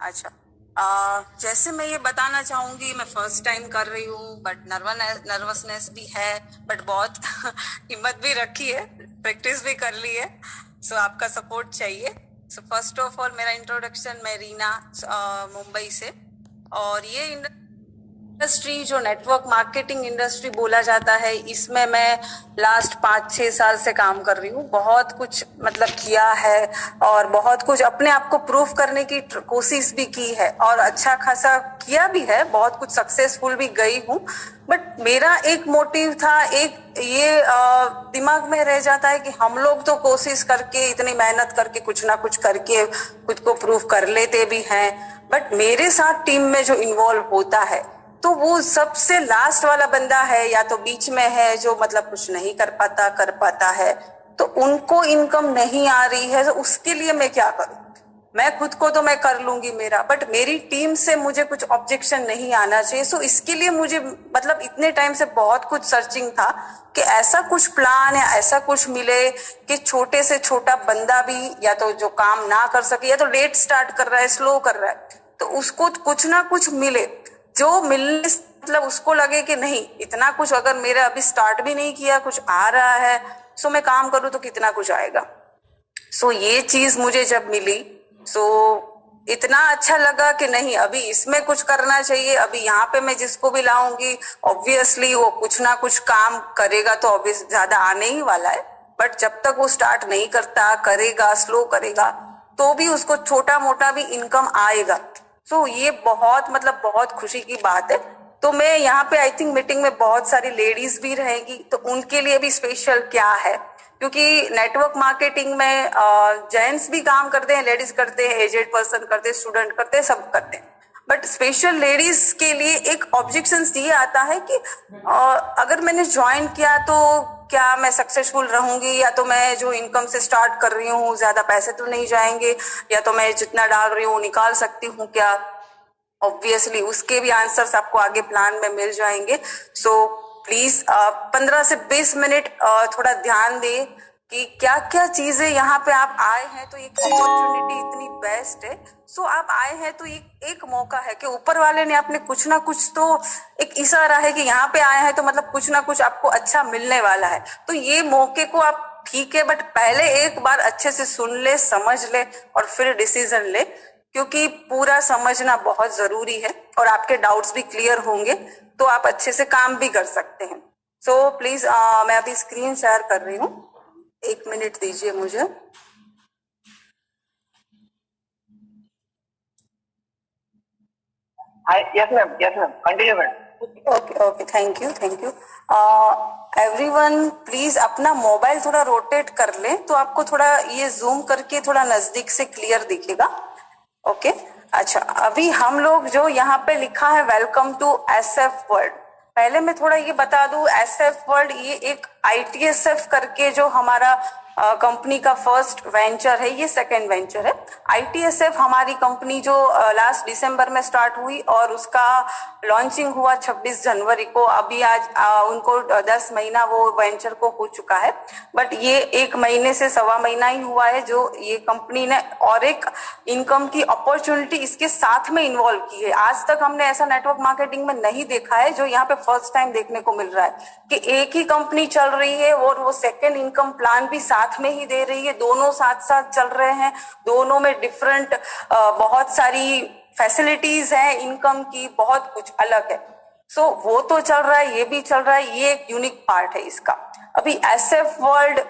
अच्छा। जैसे मैं ये बताना चाहूंगी, मैं फर्स्ट टाइम कर रही हूँ, बट नर्वसनेस भी है, बट बहुत हिम्मत भी रखी है, प्रैक्टिस भी कर ली है। सो आपका सपोर्ट चाहिए। सो फर्स्ट ऑफ ऑल मेरा इंट्रोडक्शन, मैं रीना, मुंबई से। और ये इंडस्ट्री जो नेटवर्क मार्केटिंग इंडस्ट्री बोला जाता है, इसमें मैं लास्ट 5-6 साल से काम कर रही हूँ। बहुत कुछ मतलब किया है और बहुत कुछ अपने आप को प्रूव करने की कोशिश भी की है और अच्छा खासा किया भी है, बहुत कुछ सक्सेसफुल भी गई हूँ। बट मेरा एक मोटिव था, एक ये दिमाग में रह जाता है कि हम लोग तो कोशिश करके, इतनी मेहनत करके, कुछ ना कुछ करके खुद को प्रूव कर लेते भी हैं, बट मेरे साथ टीम में जो इन्वॉल्व होता है तो वो सबसे लास्ट वाला बंदा है या तो बीच में है जो मतलब कुछ नहीं कर पाता है, तो उनको इनकम नहीं आ रही है, तो उसके लिए मैं क्या करूं? मैं खुद को तो मैं कर लूंगी मेरा, बट मेरी टीम से मुझे कुछ ऑब्जेक्शन नहीं आना चाहिए। सो इसके लिए मुझे मतलब इतने टाइम से बहुत कुछ सर्चिंग था कि ऐसा कुछ प्लान या ऐसा कुछ मिले कि छोटे से छोटा बंदा भी या तो जो काम ना कर सके या तो लेट स्टार्ट कर रहा है, स्लो कर रहा है, तो उसको कुछ ना कुछ मिले जो मिलने मतलब उसको लगे कि नहीं, इतना कुछ अगर मेरा अभी स्टार्ट भी नहीं किया, कुछ आ रहा है, सो मैं काम करूं तो कितना कुछ आएगा। सो ये चीज मुझे जब मिली, सो इतना अच्छा लगा कि नहीं, अभी इसमें कुछ करना चाहिए। अभी यहाँ पे मैं जिसको भी लाऊंगी, ऑब्वियसली वो कुछ ना कुछ काम करेगा, तो ऑब्वियस ज्यादा आने ही वाला है। बट जब तक वो स्टार्ट नहीं करता, करेगा, स्लो करेगा, तो भी उसको छोटा मोटा भी इनकम आएगा। सो ये बहुत मतलब बहुत खुशी की बात है। तो मैं यहाँ पे आई थिंक मीटिंग में बहुत सारी लेडीज भी रहेंगी, तो उनके लिए भी स्पेशल क्या है, क्योंकि नेटवर्क मार्केटिंग में जेंट्स भी काम करते हैं, लेडीज करते हैं, एजेड पर्सन करते हैं, स्टूडेंट करते हैं, सब करते हैं। बट स्पेशल लेडीज के लिए एक ऑब्जेक्शन ये आता है कि अगर मैंने ज्वाइन किया तो क्या मैं सक्सेसफुल रहूंगी, या तो मैं जो इनकम से स्टार्ट कर रही हूँ ज्यादा पैसे तो नहीं जाएंगे, या तो मैं जितना डाल रही हूँ निकाल सकती हूँ क्या? ऑब्वियसली उसके भी आंसर्स आपको आगे प्लान में मिल जाएंगे। सो प्लीज 15 से 20 मिनट थोड़ा ध्यान दें कि क्या क्या चीजें यहाँ पे आप आए हैं, तो एक अपॉर्चुनिटी इतनी बेस्ट है। सो आप आए हैं तो एक मौका है कि ऊपर वाले ने आपने कुछ ना कुछ तो, एक इशारा है कि यहाँ पे आए हैं तो मतलब कुछ ना कुछ आपको अच्छा मिलने वाला है। तो ये मौके को आप, ठीक है, बट पहले एक बार अच्छे से सुन ले, समझ ले और फिर डिसीजन ले, क्योंकि पूरा समझना बहुत जरूरी है और आपके डाउट्स भी क्लियर होंगे तो आप अच्छे से काम भी कर सकते हैं। सो प्लीज मैं अभी स्क्रीन शेयर कर रही हूँ, 1 मिनट दीजिए मुझे। Yes, ma'am. Yes, ma'am. Continue, ma'am. Okay okay, thank you thank you. Everyone please अपना मोबाइल थोड़ा रोटेट कर ले तो आपको थोड़ा ये जूम करके थोड़ा नजदीक से क्लियर दिखेगा। ओके अच्छा, अभी हम लोग जो यहाँ पे लिखा है वेलकम टू एसएफ वर्ल्ड, पहले मैं थोड़ा ये बता दूं, एसएफ वर्ल्ड ये एक आईटीएसएफ करके जो हमारा कंपनी का फर्स्ट वेंचर है, ये सेकंड वेंचर है। आईटीएसएफ हमारी कंपनी जो लास्ट दिसंबर में स्टार्ट हुई और उसका लॉन्चिंग हुआ 26 जनवरी को। अभी आज उनको 10 महीना वो वेंचर को हो चुका है, बट ये 1 महीने से सवा महीना ही हुआ है जो ये कंपनी ने और एक इनकम की अपॉर्चुनिटी इसके साथ में इन्वॉल्व की है। आज तक हमने ऐसा नेटवर्क मार्केटिंग में नहीं देखा है जो यहाँ पे फर्स्ट टाइम देखने को मिल रहा है कि एक ही कंपनी चल रही है और वो सेकेंड इनकम प्लान भी साथ में ही दे रही है, दोनों साथ साथ चल रहे हैं, दोनों में डिफरेंट बहुत सारी फैसिलिटीज हैं, इनकम की बहुत कुछ अलग है। सो वो तो चल रहा है, ये भी चल रहा है, ये एक यूनिक पार्ट है इसका। अभी एसएफ वर्ल्ड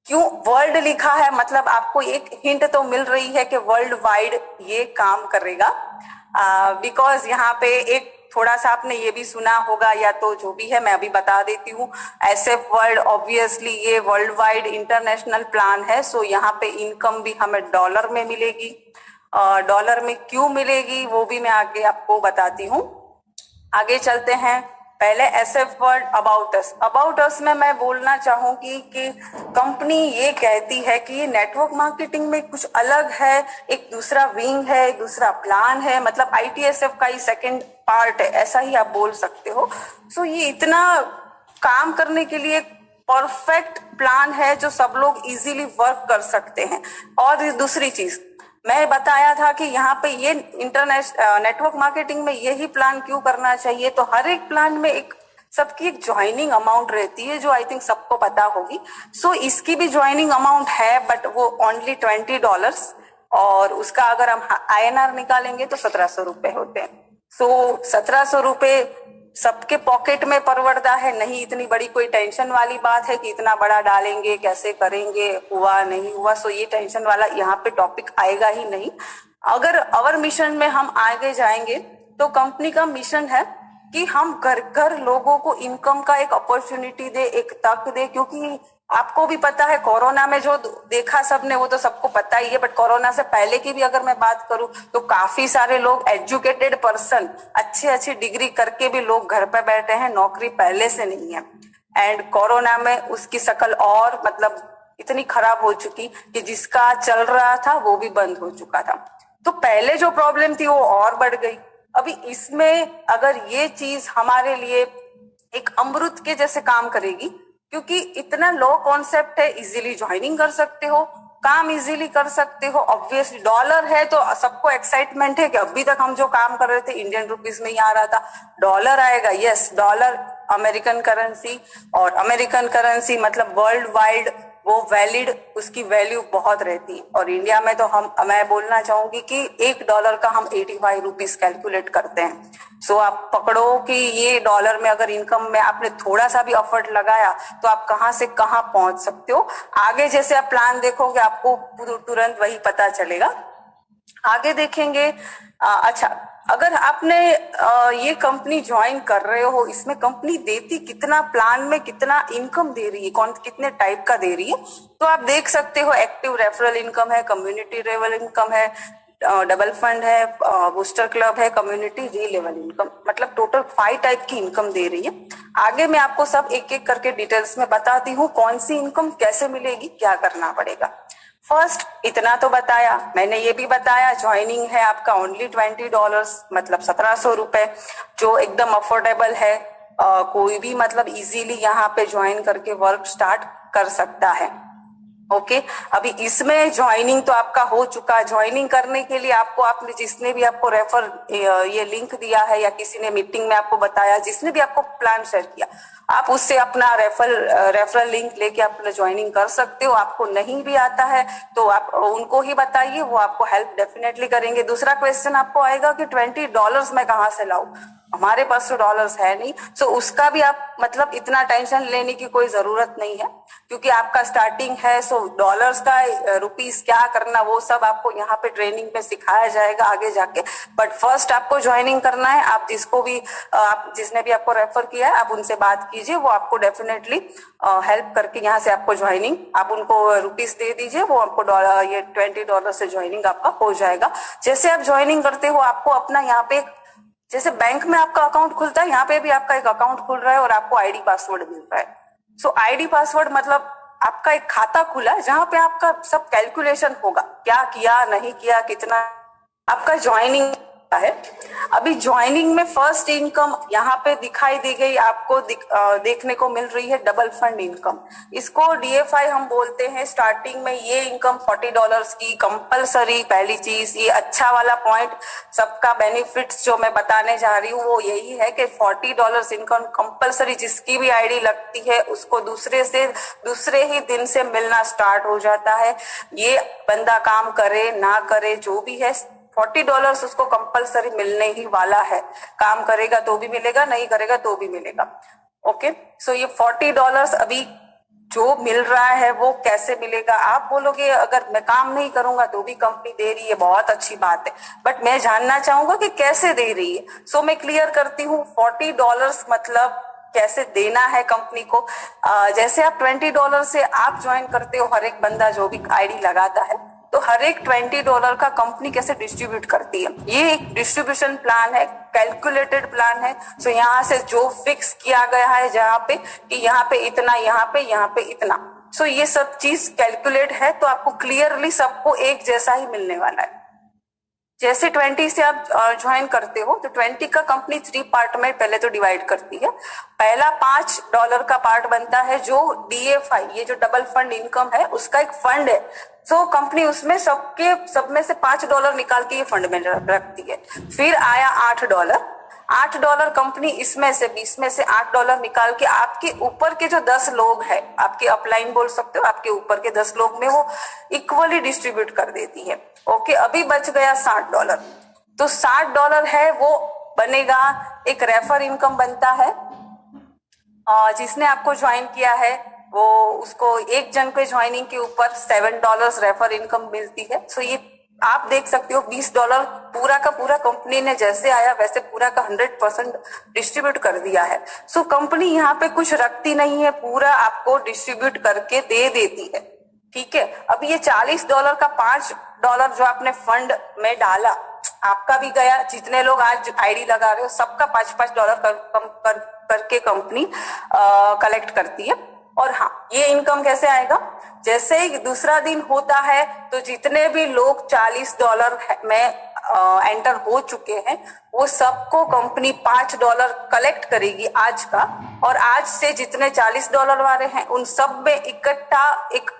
क्यों वर्ल्ड लिखा है, मतलब आपको एक हिंट तो मिल रही है कि वर्ल्ड वाइड ये काम करेगा, बिकॉज यहाँ पे एक थोड़ा सा आपने ये भी सुना होगा, या तो जो भी है मैं अभी बता देती हूँ। एसएफ वर्ल्ड ऑब्वियसली ये वर्ल्ड वाइड इंटरनेशनल प्लान है, सो यहाँ पे इनकम भी हमें डॉलर में मिलेगी। डॉलर में क्यों मिलेगी वो भी मैं आगे आपको बताती हूँ। आगे चलते हैं। पहले एसएफ वर्ड अबाउट अस में मैं बोलना चाहूंगी कि कंपनी ये कहती है कि ये नेटवर्क मार्केटिंग में कुछ अलग है, एक दूसरा विंग है, एक दूसरा प्लान है, मतलब आईटीएसएफ का ही सेकंड पार्ट है, ऐसा ही आप बोल सकते हो। सो ये इतना काम करने के लिए परफेक्ट प्लान है जो सब लोग इजीली वर्क कर सकते हैं। और दूसरी चीज, मैं बताया था कि यहाँ पे ये इंटरनेट नेटवर्क मार्केटिंग में यही प्लान क्यों करना चाहिए। तो हर एक प्लान में एक सबकी एक ज्वाइनिंग अमाउंट रहती है जो आई थिंक सबको पता होगी। सो इसकी भी ज्वाइनिंग अमाउंट है बट वो ओनली $20 और उसका अगर हम INR निकालेंगे तो 1700 रुपए होते हैं। सो 1700 रुपए सबके पॉकेट में परवड़ता है, नहीं इतनी बड़ी कोई टेंशन वाली बात है कि इतना बड़ा डालेंगे कैसे करेंगे, हुआ नहीं हुआ। सो ये टेंशन वाला यहाँ पे टॉपिक आएगा ही नहीं। अगर अवर मिशन में हम आगे जाएंगे तो कंपनी का मिशन है कि हम घर घर लोगों को इनकम का एक अपॉर्चुनिटी दे, एक तक दे। क्योंकि आपको भी पता है कोरोना में जो देखा सबने वो तो सबको पता ही है, बट कोरोना से पहले की भी अगर मैं बात करूं तो काफी सारे लोग एजुकेटेड पर्सन अच्छी डिग्री करके भी लोग घर पे बैठे हैं, नौकरी पहले से नहीं है। एंड कोरोना में उसकी शक्ल और मतलब इतनी खराब हो चुकी कि जिसका चल रहा था वो भी बंद हो चुका था। तो पहले जो प्रॉब्लम थी वो और बढ़ गई। अभी इसमें अगर ये चीज हमारे लिए एक अमृत के जैसे काम करेगी, क्योंकि इतना लो कॉन्सेप्ट है, इजीली ज्वाइनिंग कर सकते हो, काम इजीली कर सकते हो। ऑब्वियसली डॉलर है तो सबको एक्साइटमेंट है कि अभी तक हम जो काम कर रहे थे इंडियन रुपीस में ही आ रहा था, डॉलर आएगा। यस, डॉलर अमेरिकन करेंसी, और अमेरिकन करेंसी मतलब वर्ल्ड वाइड वो वैलिड, उसकी वैल्यू बहुत रहती है। और इंडिया में तो मैं बोलना चाहूंगी कि $1 का हम 85 रुपीज कैलकुलेट करते हैं। सो आप पकड़ो कि ये डॉलर में अगर इनकम में आपने थोड़ा सा भी एफर्ट लगाया तो आप कहां से कहां पहुंच सकते हो। आगे जैसे आप प्लान देखोगे आपको तुरंत वही पता चलेगा। आगे देखेंगे। अच्छा, अगर आपने ये कंपनी ज्वाइन कर रहे हो, इसमें कंपनी देती कितना, प्लान में कितना इनकम दे रही है, कौन कितने टाइप का दे रही है, तो आप देख सकते हो। एक्टिव रेफरल इनकम है, कम्युनिटी रेफरल इनकम है, डबल फंड है, बूस्टर क्लब है, कम्युनिटी री लेवल इनकम, मतलब टोटल 5 टाइप की इनकम दे रही है। आगे मैं आपको सब एक एक करके डिटेल्स में बताती हूँ कौन सी इनकम कैसे मिलेगी, क्या करना पड़ेगा। फर्स्ट इतना तो बताया मैंने, ये भी बताया ज्वाइनिंग है आपका ओनली $20 मतलब 1700 रुपए, जो एकदम अफोर्डेबल है। कोई भी मतलब इजीली यहाँ पे ज्वाइन करके वर्क स्टार्ट कर सकता है। ओके, अभी इसमें ज्वाइनिंग तो आपका हो चुका है। ज्वाइनिंग करने के लिए आपको, आपने जिसने भी आपको रेफर ये लिंक दिया है या किसी ने मीटिंग में आपको बताया, जिसने भी आपको प्लान शेयर किया, आप उससे अपना रेफरल लिंक लेके आप ज्वाइनिंग कर सकते हो। आपको नहीं भी आता है तो आप उनको ही बताइए, वो आपको हेल्प डेफिनेटली करेंगे। दूसरा क्वेश्चन आपको आएगा कि $20 मैं कहाँ से लाऊं, हमारे पास तो डॉलर्स है नहीं। सो उसका भी आप मतलब इतना टेंशन लेने की कोई जरूरत नहीं है, क्योंकि आपका स्टार्टिंग है। सो डॉलर्स का रुपीस क्या करना वो सब आपको यहाँ पे ट्रेनिंग में सिखाया जाएगा आगे जाके। बट फर्स्ट आपको ज्वाइनिंग करना है। आप जिसको भी आप जिसने भी आपको रेफर किया है आप उनसे बात कीजिए, वो आपको डेफिनेटली हेल्प करके यहाँ से आपको ज्वाइनिंग, आप उनको रुपीस दे दीजिए, वो आपको ये $20 से ज्वाइनिंग आपका हो जाएगा। जैसे आप ज्वाइनिंग करते हो आपको अपना यहाँ पे, जैसे बैंक में आपका अकाउंट खुलता है, यहाँ पे भी आपका एक अकाउंट खुल रहा है और आपको आईडी पासवर्ड मिल रहा है। सो आईडी पासवर्ड मतलब आपका एक खाता खुला है जहां पे आपका सब कैलकुलेशन होगा, क्या किया नहीं किया, कितना आपका ज्वाइनिंग है। अभी ज्वाइनिंग में फर्स्ट इनकम यहाँ पे दिखाई दी गई आपको, देखने को मिल रही है डबल फंड इनकम। इसको DFI हम बोलते हैं। स्टार्टिंग में ये इनकम $40 की कंपलसरी। पहली चीज ये अच्छा वाला पॉइंट, सबका बेनिफिट्स जो मैं बताने जा रही हूँ वो यही है कि $40 इनकम कंपलसरी, जिसकी भी आईडी लगती है उसको दूसरे ही दिन से मिलना स्टार्ट हो जाता है। ये बंदा काम करे ना करे जो भी है, $40 उसको कंपलसरी मिलने ही वाला है। काम करेगा तो भी मिलेगा, नहीं करेगा तो भी मिलेगा। ओके, सो ये $40 अभी जो मिल रहा है वो कैसे मिलेगा। आप बोलोगे अगर मैं काम नहीं करूंगा तो भी कंपनी दे रही है, बहुत अच्छी बात है, बट मैं जानना चाहूंगा कि कैसे दे रही है। सो मैं क्लियर करती हूँ। $40 मतलब कैसे देना है कंपनी को। जैसे आप $20 से आप ज्वाइन करते हो, हर एक बंदा जो भी आईडी लगाता है, तो हर एक $20 का कंपनी कैसे डिस्ट्रीब्यूट करती है, ये एक डिस्ट्रीब्यूशन प्लान है, कैलकुलेटेड प्लान है। सो यहाँ से जो फिक्स किया गया है जहाँ पे कि यहाँ पे इतना, यहाँ पे इतना, सो ये सब चीज कैलकुलेट है, तो आपको क्लियरली सबको एक जैसा ही मिलने वाला है। जैसे 20 से आप ज्वाइन करते हो तो 20 का कंपनी 3 पार्ट में पहले तो डिवाइड करती है। पहला $5 का पार्ट बनता है जो DFI, ये जो डबल फंड इनकम है उसका एक फंड है। सो कंपनी उसमें सब में से $5 निकाल के ये फंड में रखती है। फिर आया $8 कंपनी इसमें से 20 में से $8 निकाल के आपके ऊपर के जो 10 लोग हैं, आपके अपलाइन बोल सकते हो, आपके ऊपर के 10 लोग में वो इक्वली डिस्ट्रीब्यूट कर देती है। ओके, अभी बच गया $60। तो $60 है वो बनेगा एक रेफर इनकम बनता है। जिसने आपको ज्वाइन किया है वो उसको एक जन के ज्वाइनिंग के ऊपर $7 रेफर इनकम मिलती है। सो ये आप देख सकते हो $20 पूरा का पूरा कंपनी ने जैसे आया वैसे पूरा का 100% डिस्ट्रीब्यूट कर दिया है। सो कंपनी यहाँ पे कुछ रखती नहीं है, पूरा आपको डिस्ट्रीब्यूट करके दे देती है। ठीक है, अब ये $40 का $5 जो आपने फंड में डाला आपका भी गया। जितने लोग आज आईडी लगा रहे हो सबका $5 करके कंपनी कलेक्ट करती है। और हाँ, ये इनकम कैसे आएगा, जैसे ही दूसरा दिन होता है तो जितने भी लोग $40 में एंटर हो चुके हैं वो सबको कंपनी $5 कलेक्ट करेगी आज का। और आज से जितने $40 वाले हैं उन सब में इकट्ठा एक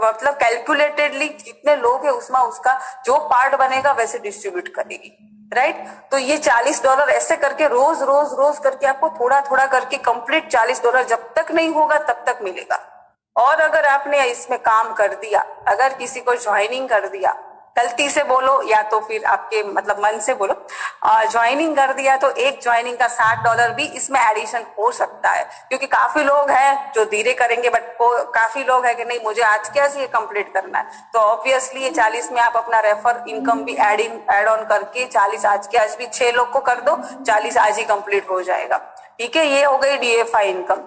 मतलब कैलकुलेटेडली जितने लोग हैं उसमें उसका जो पार्ट बनेगा वैसे डिस्ट्रीब्यूट करेगी। राइट, तो ये $40 ऐसे करके रोज रोज रोज करके आपको थोड़ा थोड़ा करके कंप्लीट $40 जब तक नहीं होगा तब तक मिलेगा। और अगर आपने इसमें काम कर दिया, अगर किसी को ज्वाइनिंग कर दिया, गलती से बोलो या तो फिर आपके मतलब मन से बोलो, ज्वाइनिंग कर दिया तो एक ज्वाइनिंग का $60 भी इसमें एडिशन हो सकता है। क्योंकि काफी लोग हैं जो धीरे करेंगे बट काफी लोग है कि नहीं मुझे आज के आज ये कंप्लीट करना है, तो ऑब्वियसली ये 40 में आप अपना रेफर इनकम भी एड ऑन करके 40 आज के आज भी 6 लोग को कर दो, 40 आज ही कंप्लीट हो जाएगा। ठीक है, ये हो गई DFI इनकम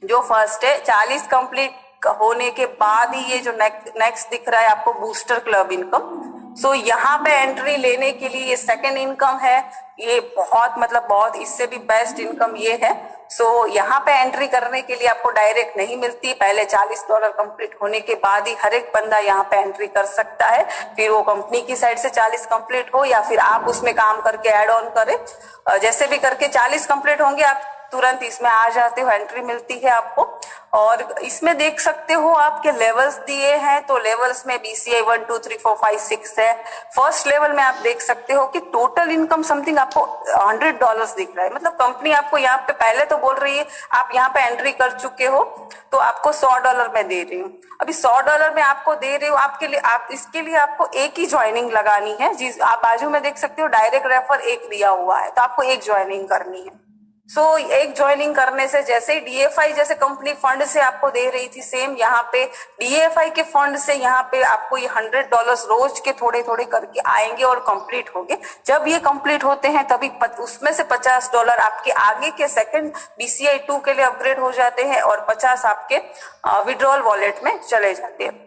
जो फर्स्ट है। 40 कंप्लीट होने के बाद ही ये जो नेक्स्ट दिख रहा है आपको बूस्टर क्लब इनकम। सो यहाँ पे एंट्री लेने के लिए ये सेकंड इनकम है, ये बहुत इससे भी बेस्ट इनकम ये है। सो यहाँ पे एंट्री करने के लिए आपको डायरेक्ट नहीं मिलती, पहले $40 कंप्लीट होने के बाद ही हर एक बंदा यहाँ पे एंट्री कर सकता है। फिर वो कंपनी की साइड से 40 कंप्लीट हो या फिर आप उसमें काम करके ऐड ऑन करें, जैसे भी करके 40 कंप्लीट होंगे आप तुरंत इसमें आ जाते हो, एंट्री मिलती है आपको। और इसमें देख सकते हो आपके लेवल्स दिए हैं, तो लेवल्स में BCI 1 2 3 4 5 6 है। फर्स्ट लेवल में आप देख सकते हो कि टोटल इनकम समथिंग आपको $100 दिख रहा है। मतलब कंपनी आपको यहाँ पे पहले तो बोल रही है आप यहाँ पे एंट्री कर चुके हो तो आपको $100 में दे रही हूँ। अभी $100 में आपको दे रही हूँ, आपके लिए आप इसके लिए आपको एक ही ज्वाइनिंग लगानी है। जिस आप बाजू में देख सकते हो डायरेक्ट रेफर एक दिया हुआ है, तो आपको एक ज्वाइनिंग करनी है। सो एक ज्वाइनिंग करने से जैसे DFI जैसे कंपनी फंड से आपको दे रही थी, सेम यहाँ पे DFI के फंड से यहाँ पे आपको ये $100 रोज के थोड़े थोड़े करके आएंगे और कंप्लीट होंगे। जब ये कंप्लीट होते हैं तभी उसमें से $50 आपके आगे के सेकंड BCI 2 के लिए अपग्रेड हो जाते हैं और 50 आपके विड्रॉल वॉलेट में चले जाते हैं।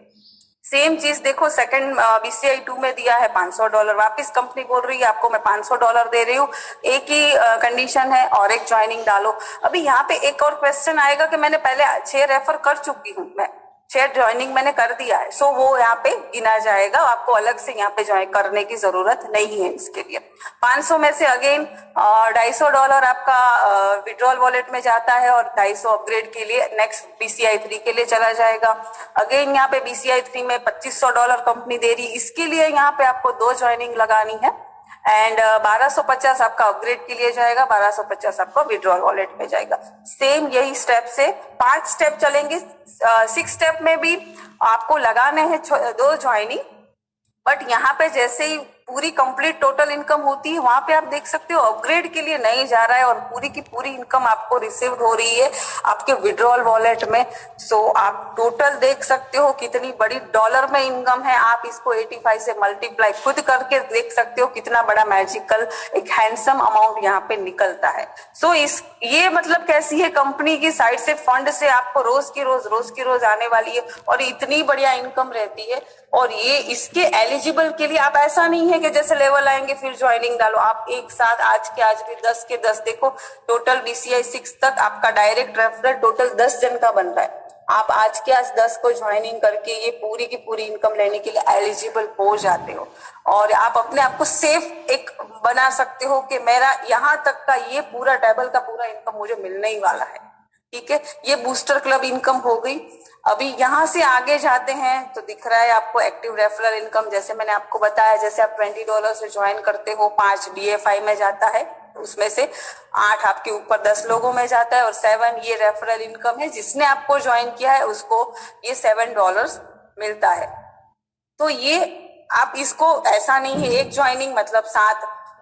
सेम चीज देखो सेकंड BCI 2 में दिया है $500, वापस कंपनी बोल रही है आपको मैं $500 दे रही हूँ, एक ही कंडीशन है और एक ज्वाइनिंग डालो। अभी यहाँ पे एक और क्वेश्चन आएगा कि मैंने पहले 6 रेफर कर चुकी हूँ, मैं 6 ज्वाइनिंग मैंने कर दिया है, सो वो यहाँ पे गिना जाएगा, आपको अलग से यहाँ पे ज्वाइन करने की जरूरत नहीं है इसके लिए। 500 में से अगेन $250 आपका विड्रॉल वॉलेट में जाता है और 250 अपग्रेड के लिए नेक्स्ट BCI 3 के लिए चला जाएगा। अगेन यहाँ पे BCI 3 में $2500 कंपनी दे रही, इसके लिए यहाँ पे आपको 2 ज्वाइनिंग लगानी है एंड 1250 आपका अपग्रेड के लिए जाएगा, 1250 आपका विड्रॉल वॉलेट में जाएगा। सेम यही स्टेप से 5 स्टेप चलेंगे। 6 स्टेप में भी आपको लगाने हैं 2 ज्वाइनिंग, बट यहाँ पे जैसे ही पूरी कंप्लीट टोटल इनकम होती है वहां पे आप देख सकते हो अपग्रेड के लिए नहीं जा रहा है और पूरी की पूरी इनकम आपको रिसीव हो रही है आपके विड्रॉल वॉलेट में। सो आप टोटल देख सकते हो कितनी बड़ी डॉलर में इनकम है, आप इसको 85 से मल्टीप्लाई खुद करके देख सकते हो कितना बड़ा मैजिकल एक हैंडसम अमाउंट यहाँ पे निकलता है। सो ये मतलब कैसी है, कंपनी की साइड से फंड से आपको रोज की रोज आने वाली है और इतनी बढ़िया इनकम रहती है। और ये इसके एलिजिबल के लिए आप ऐसा नहीं है कि जैसे लेवल आएंगे फिर ज्वाइनिंग डालो, आप एक साथ आज भी 10 के 10 देखो, टोटल BCI 6 तक आपका डायरेक्ट रेफरल टोटल 10 जन का बन रहा है। आप आज के आज 10 को ज्वाइनिंग करके ये पूरी की पूरी इनकम लेने के लिए एलिजिबल हो जाते हो और आप अपने आप को सेफ एक बना सकते हो कि मेरा यहाँ तक का ये पूरा टेबल का पूरा इनकम मुझे मिलने ही वाला है। ठीक है, ये बूस्टर क्लब इनकम हो गई। अभी यहाँ से आगे जाते हैं तो दिख रहा है आपको एक्टिव रेफरल इनकम। जैसे मैंने आपको बताया, जैसे आप $20 से ज्वाइन करते हो, 5 DFI में जाता है, उसमें से 8 आपके ऊपर 10 लोगों में जाता है और 7 ये रेफरल इनकम है। जिसने आपको ज्वाइन किया है उसको ये $7 मिलता है। तो ये आप इसको ऐसा नहीं है एक ज्वाइनिंग मतलब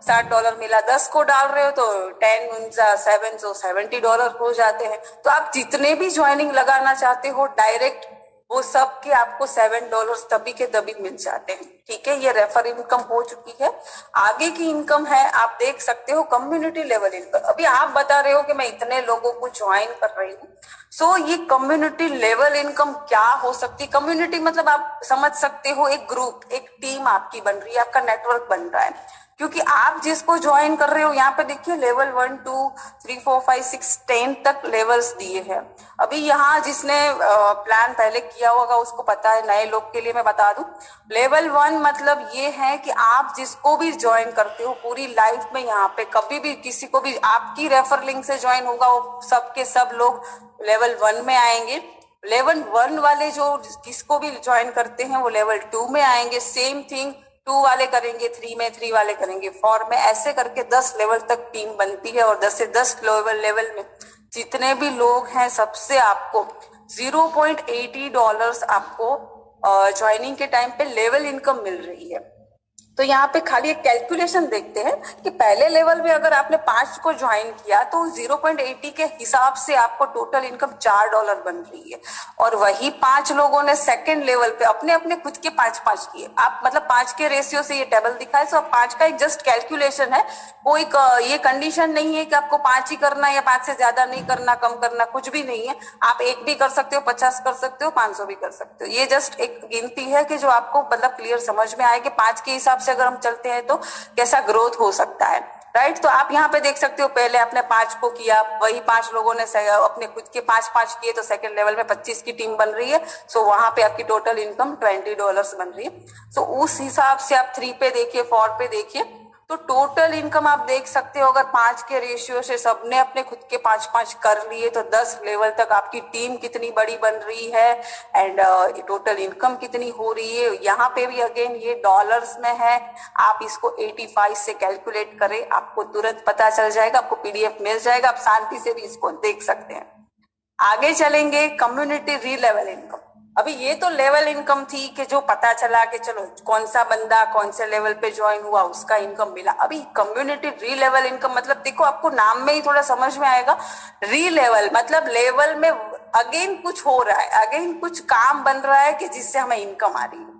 $60 मिला, 10 को डाल रहे हो तो 10 7 so $70 हो जाते हैं। तो आप जितने भी ज्वाइनिंग लगाना चाहते हो डायरेक्ट वो सब के आपको $7 तभी के तभी मिल जाते हैं। ठीक है, ये रेफर इनकम हो चुकी है। आगे की इनकम है, आप देख सकते हो कम्युनिटी लेवल इनकम। अभी आप बता रहे हो कि मैं इतने लोगों को ज्वाइन कर रही हूँ, सो ये कम्युनिटी लेवल इनकम क्या हो सकती। कम्युनिटी मतलब आप समझ सकते हो एक ग्रुप, एक टीम आपकी बन रही है, आपका नेटवर्क बन रहा है। क्योंकि आप जिसको ज्वाइन कर रहे हो, यहाँ पे देखिए लेवल 1 2 3 4 5 6 10 तक लेवल्स दिए हैं। अभी यहाँ जिसने प्लान पहले किया होगा उसको पता है, नए लोग के लिए मैं बता दूं, लेवल 1 मतलब ये है कि आप जिसको भी ज्वाइन करते हो पूरी लाइफ में, यहाँ पे कभी भी किसी को भी आपकी रेफर लिंक से ज्वाइन होगा वो सब के सब लोग लेवल 1 में आएंगे। लेवल 1 वाले जो किसको भी ज्वाइन करते हैं वो लेवल 2 में आएंगे। सेम थिंग 2 वाले करेंगे 3 में, 3 वाले करेंगे 4 में, ऐसे करके 10 लेवल तक टीम बनती है। और 10 से 10 लेवल में जितने भी लोग हैं सबसे आपको $0.80 आपको ज्वाइनिंग के टाइम पे लेवल इनकम मिल रही है। तो यहाँ पे खाली एक कैलकुलेशन देखते हैं कि पहले लेवल में अगर आपने 5 को ज्वाइन किया तो 0.80 के हिसाब से आपको टोटल इनकम $4 बन रही है। और वही 5 लोगों ने सेकंड लेवल पे अपने अपने खुद के 5 किए। आप मतलब 5 के रेशियो से ये टेबल दिखाए, सो 5 का एक जस्ट कैलकुलेशन है, कोई ये कंडीशन नहीं है कि आपको 5 ही करना है या 5 से ज्यादा नहीं करना, कम करना, कुछ भी नहीं है। आप 1 भी कर सकते हो, 50 कर सकते हो, 500 भी कर सकते हो। ये जस्ट एक गिनती है कि जो आपको मतलब क्लियर समझ में आए कि 5 के हिसाब से अगर हम चलते हैं तो कैसा ग्रोथ हो सकता है। राइट, तो आप यहाँ पे देख सकते हो पहले आपने 5 को किया, वही 5 लोगों ने अपने खुद के 5 किए तो सेकंड लेवल में 25 की टीम बन रही है। सो वहां पे आपकी टोटल इनकम $20 बन रही है। सो उस हिसाब से आप 3 पे देखिए, 4 पे देखिए, तो टोटल इनकम आप देख सकते हो अगर 5 के रेशियो से सबने अपने खुद के 5 कर लिए तो 10 लेवल तक आपकी टीम कितनी बड़ी बन रही है एंड टोटल इनकम कितनी हो रही है। यहाँ पे भी अगेन ये डॉलर्स में है, आप इसको 85 से कैलकुलेट करें, आपको तुरंत पता चल जाएगा, आपको PDF मिल जाएगा, आप शांति से भी इसको देख सकते हैं। आगे चलेंगे कम्युनिटी री लेवल इनकम। अभी ये तो लेवल इनकम थी कि जो पता चला कि चलो कौन सा बंदा कौन से लेवल पे ज्वाइन हुआ उसका इनकम मिला। अभी कम्युनिटी री लेवल इनकम मतलब देखो आपको नाम में ही थोड़ा समझ में आएगा, री लेवल मतलब लेवल में अगेन कुछ हो रहा है, अगेन कुछ काम बन रहा है कि जिससे हमें इनकम आ रही है।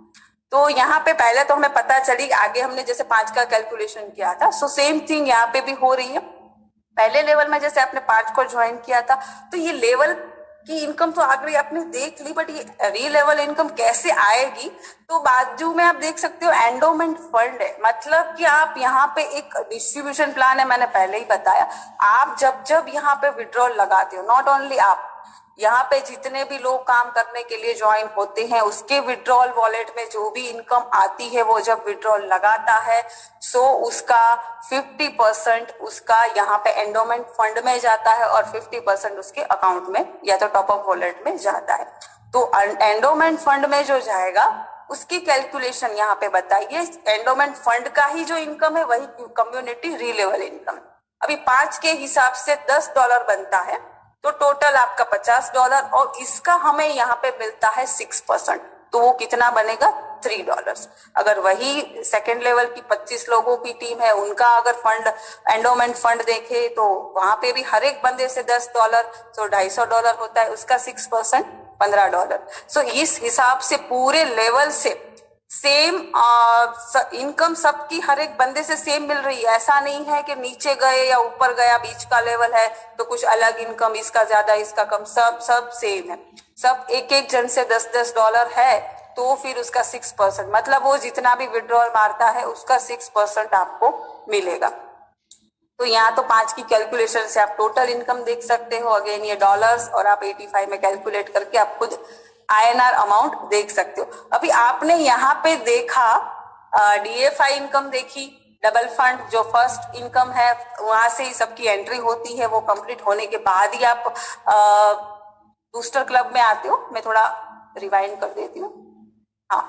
तो यहाँ पे पहले तो हमें पता चली, आगे हमने जैसे 5 का कैलकुलेशन किया था, सो सेम थिंग यहाँ पे भी हो रही है। पहले लेवल में जैसे आपने 5 को ज्वाइन किया था तो ये लेवल की इनकम तो आगे आपने देख ली, बट ये री लेवल इनकम कैसे आएगी, तो बाजू में आप देख सकते हो एंडोमेंट फंड है। मतलब कि आप यहाँ पे एक डिस्ट्रीब्यूशन प्लान है, मैंने पहले ही बताया। आप जब जब यहाँ पे विड्रॉल लगाते हो, नॉट ओनली आप, यहाँ पे जितने भी लोग काम करने के लिए ज्वाइन होते हैं उसके विड्रॉल वॉलेट में जो भी इनकम आती है वो जब विड्रॉल लगाता है सो उसका 50% उसका यहाँ पे एंडोमेंट फंड में जाता है और 50% उसके अकाउंट में या तो टॉप अप वॉलेट में जाता है। तो एंडोमेंट फंड में जो जाएगा उसकी कैलकुलेशन यहाँ पे बताइए। एंडोमेंट फंड का ही जो इनकम है वही कम्युनिटी री लेवल इनकम। अभी 5 के हिसाब से $10 बनता है तो टोटल आपका $50 और इसका हमें यहाँ पे मिलता है 6%, तो वो कितना बनेगा $3। अगर वही सेकेंड लेवल की 25 लोगों की टीम है उनका अगर फंड एंडोमेंट फंड देखे तो वहां पे भी हर एक बंदे से $10 तो $250 होता है, उसका 6% $15। सो इस हिसाब से पूरे लेवल से सेम इनकम सबकी हर एक बंदे से सेम मिल रही है। ऐसा नहीं है कि नीचे गए या ऊपर गया, बीच का लेवल है तो कुछ अलग इनकम, इसका ज्यादा इसका कम, सब सेम है। सब एक एक जन से $10 है तो फिर उसका 6% मतलब वो जितना भी विड्रॉल मारता है उसका 6% आपको मिलेगा। तो यहाँ तो 5 की कैलकुलेशन से आप टोटल इनकम देख सकते हो। अगेन ये डॉलर्स और आप 85 में कैलकुलेट करके आप खुद INR अमाउंट देख सकते हो। अभी आपने यहाँ पे देखा DFI इनकम देखी, डबल फंड जो फर्स्ट इनकम है वहां से ही सबकी एंट्री होती है, वो कंप्लीट होने के बाद ही आप बूस्टर क्लब में आते हो। मैं थोड़ा रिवाइंड कर देती हूँ। हाँ,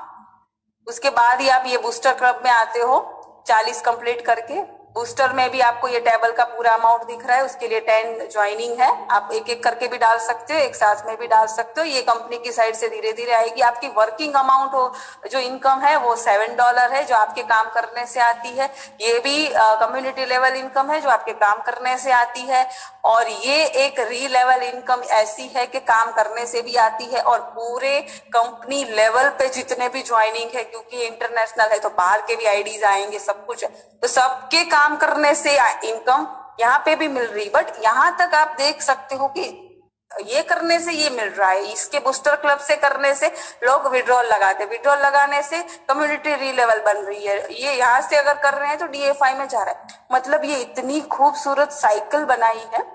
उसके बाद ही आप ये बूस्टर क्लब में आते हो 40 कंप्लीट करके। बूस्टर में भी आपको ये टेबल का पूरा अमाउंट दिख रहा है, उसके लिए 10 ज्वाइनिंग है। आप एक एक करके भी डाल सकते हो, एक साथ में भी डाल सकते हो। ये कंपनी की साइड से धीरे धीरे आएगी। आपकी वर्किंग अमाउंट हो जो इनकम है वो $7 है, जो आपके काम करने से आती है। ये भी कम्युनिटी लेवल इनकम है जो आपके काम करने से आती है। और ये एक री लेवल इनकम ऐसी है कि काम करने से भी आती है, और पूरे कंपनी लेवल पे जितने भी ज्वाइनिंग है, क्योंकि इंटरनेशनल है तो बाहर के भी आईडीज आएंगे, सब कुछ है, तो सबके काम करने से इनकम यहाँ पे भी मिल रही। बट यहाँ तक आप देख सकते हो कि ये करने से ये मिल रहा है, इसके बूस्टर क्लब से करने से लोग विड्रॉल लगाते, विड्रॉल लगाने से कम्युनिटी री लेवल बन रही है। ये यहाँ से अगर कर रहे हैं तो DFI में जा रहा है। मतलब ये इतनी खूबसूरत साइकिल बनाई है।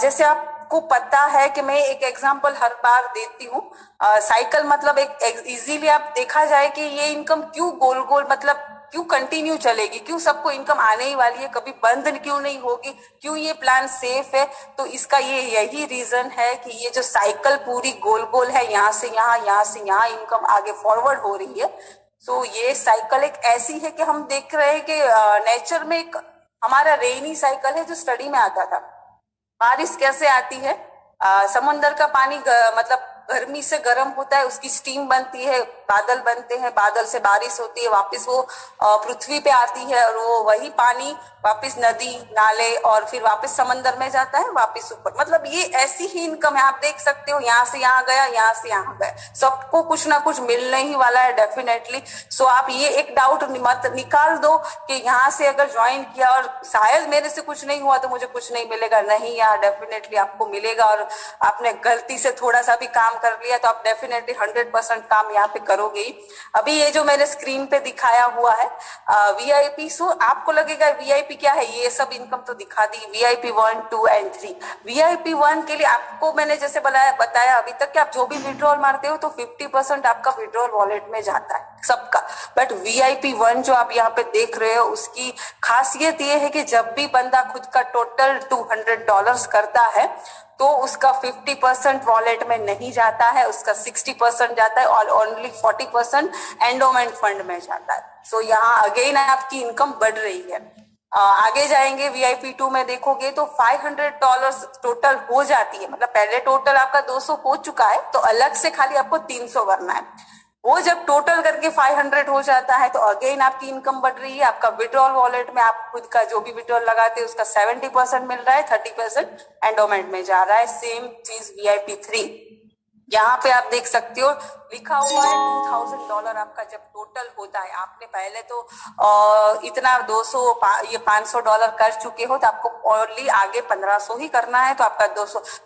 जैसे आपको पता है कि मैं एक एग्जांपल हर बार देती हूँ। साइकिल मतलब एक इजीली आप देखा जाए कि ये इनकम क्यों गोल गोल, मतलब क्यों कंटिन्यू चलेगी, क्यों सबको इनकम आने ही वाली है, कभी बंद क्यों नहीं होगी, क्यों ये प्लान सेफ है। तो इसका ये यही रीजन है कि ये जो साइकिल पूरी गोल गोल है, यहाँ से यहाँ, यहाँ से यहाँ इनकम आगे फॉरवर्ड हो रही है। सो ये साइकिल एक ऐसी है कि हम देख रहे हैं कि नेचर में एक हमारा रेनी साइकिल है जो स्टडी में आता था। बारिश कैसे आती है, समुन्द्र का पानी मतलब गर्मी से गर्म होता है, उसकी स्टीम बनती है, बादल बनते हैं, बादल से बारिश होती है, वापस वो पृथ्वी पे आती है, और वो वही पानी वापस नदी नाले और फिर वापस समंदर में जाता है, वापस ऊपर। मतलब ये ऐसी ही इनकम है। आप देख सकते हो यहाँ से यहाँ गया, यहाँ से यहाँ गया, सबको कुछ ना कुछ मिलने ही वाला है डेफिनेटली। सो आप ये एक डाउट मत निकाल दो कि यहाँ से अगर ज्वाइन किया और शायद मेरे से कुछ नहीं हुआ तो मुझे कुछ नहीं मिलेगा। नहीं, यहाँ डेफिनेटली आपको मिलेगा, और आपने गलती से थोड़ा सा भी काम कर लिया तो आप डेफिनेटली 100% काम यहाँ पे करोगे। अभी ये जो मैंने स्क्रीन पे दिखाया हुआ है VIP, सो आपको लगेगा VIP क्या है, ये सब इनकम तो दिखा दी। VIP 1, 2 and 3। VIP 1 के लिए आपको मैंने जैसे बताया अभी तक कि आप जो भी विड्रॉल मारते हो तो 50% आपका विड्रॉल वॉलेट में जाता है सबका। बट VIP 1 जो आप यहाँ पे देख रहे हो, उसकी खासियत ये है कि जब भी बंदा खुद का टोटल $200 करता है तो उसका 50% वॉलेट में नहीं जाता है, उसका 60% जाता है, और ओनली 40% एंडोमेंट फंड में जाता है। सो यहाँ अगेन आपकी इनकम बढ़ रही है। आगे जाएंगे VIP 2 में देखोगे तो $500 टोटल हो जाती है। मतलब पहले टोटल आपका 200 हो चुका है, तो अलग से खाली आपको 300 करना है। वो जब टोटल करके 500 हो जाता है तो अगेन आपकी इनकम बढ़ रही है। आपका विड्रॉल वॉलेट में आप खुद का जो भी विड्रॉल लगाते हैं उसका 70% मिल रहा है, 30% एंडोमेंट में जा रहा है। सेम चीज VIP 3, यहाँ पे आप देख सकते हो लिखा हुआ है $2000 आपका जब टोटल होता है। आपने पहले तो इतना 200 ये $500 कर चुके हो, तो आपको ओनली आगे 1500 ही करना है, तो आपका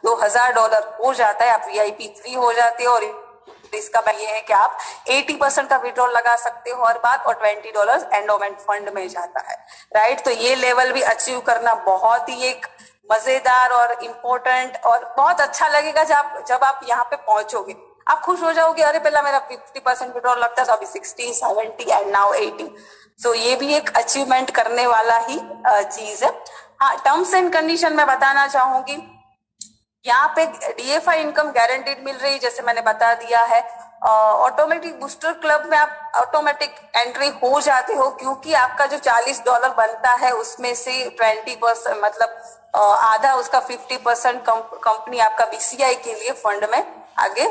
$2000 हो जाता है, आप VIP 3 हो जाते हो। और इसका ये है कि आप 80% का विड्रॉल लगा सकते हो हर बार, और $20 एंडोमेंट फंड में जाता है, राइट। तो ये लेवल भी अचीव करना बहुत ही एक मजेदार और इम्पोर्टेंट और बहुत अच्छा लगेगा जब आप यहाँ पे पहुंचोगे। आप खुश हो जाओगे, अरे पहला मेरा 50% विड्रॉल लगता था, अभी 60, 70 एंड नाउ 80। सो ये भी एक अचीवमेंट करने वाला ही चीज है। हाँ, टर्म्स एंड कंडीशन में बताना चाहूंगी, यहाँ पे DFI इनकम गारंटीड मिल रही, जैसे मैंने बता दिया है। ऑटोमेटिक बूस्टर क्लब में आप ऑटोमेटिक एंट्री हो जाते हो, क्योंकि आपका जो $40 बनता है उसमें से 20% मतलब आधा उसका 50% कंपनी आपका BCI के लिए फंड में आगे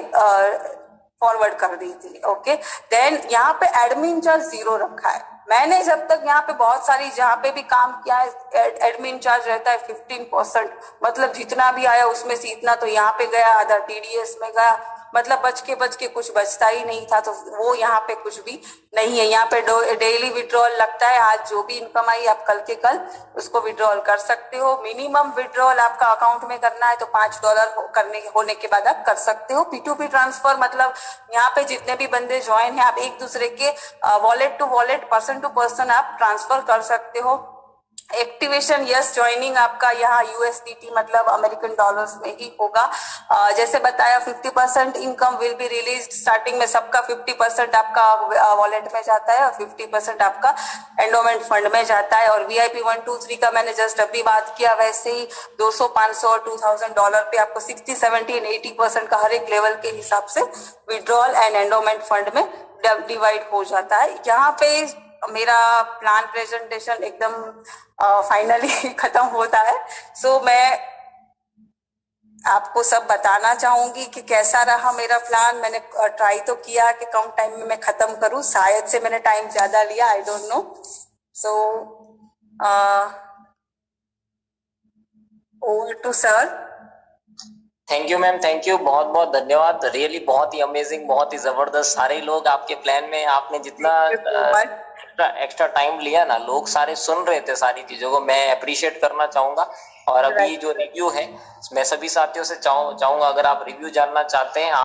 फॉरवर्ड कर दी थी। ओके, देन यहाँ पे एडमिन चार्ज 0 रखा है। मैंने जब तक यहाँ पे बहुत सारी जहाँ पे भी काम किया है, एडमिन चार्ज रहता है 15%। मतलब जितना भी आया उसमें से इतना तो यहाँ पे गया, आधा TDS में गया, मतलब बच के कुछ बचता ही नहीं था। तो वो यहाँ पे कुछ भी नहीं है। यहाँ पे डेली विड्रॉल लगता है, आज जो भी इनकम आई आप कल के कल उसको विड्रॉल कर सकते हो। मिनिमम विड्रॉल आपका अकाउंट में करना है तो $5 होने के बाद आप कर सकते हो। P2P ट्रांसफर मतलब यहाँ पे जितने भी बंदे ज्वाइन है, आप एक दूसरे के wallet to wallet, person to person आप ट्रांसफर कर सकते हो। एक्टिवेशन यस ज्वाइनिंग आपका यहाँ यूएसडीटी मतलब अमेरिकन डॉलर्स में ही होगा। जैसे बताया 50% income will be release. Starting में सबका 50% आपका वॉलेट में जाता है और 50% आपका एंडोमेंट फंड में जाता है। और वीआईपी 1 2 3 का मैंने जस्ट अभी बात किया, वैसे ही 200 500 और $2000 पे आपको 60 70 और 80% का हर एक लेवल के हिसाब से विड्रॉल एंड एंडोमेंट फंड में डिवाइड हो जाता है। यहाँ पे मेरा प्लान प्रेजेंटेशन एकदम फाइनली खत्म होता है। सो मैं आपको सब बताना चाहूंगी कि कैसा रहा मेरा प्लान। मैंने ट्राई तो किया कि कम टाइम में मैं खत्म करूं, शायद से मैंने टाइम ज्यादा लिया, I don't know. So over to sir. Thank you ma'am, thank you, बहुत बहुत धन्यवाद। रियली बहुत ही अमेजिंग, बहुत ही जबरदस्त। सारे लोग आपके प्लान में, आपने जितना एक्स्ट्रा टाइम लिया ना, लोग सारे सुन रहे थे सारी चीजों को, मैं अप्रिशिएट करना चाहूंगा। और अभी जो रिव्यू है, मैं सभी साथियों से चाहूंगा, अगर आप रिव्यू जानना चाहते हैं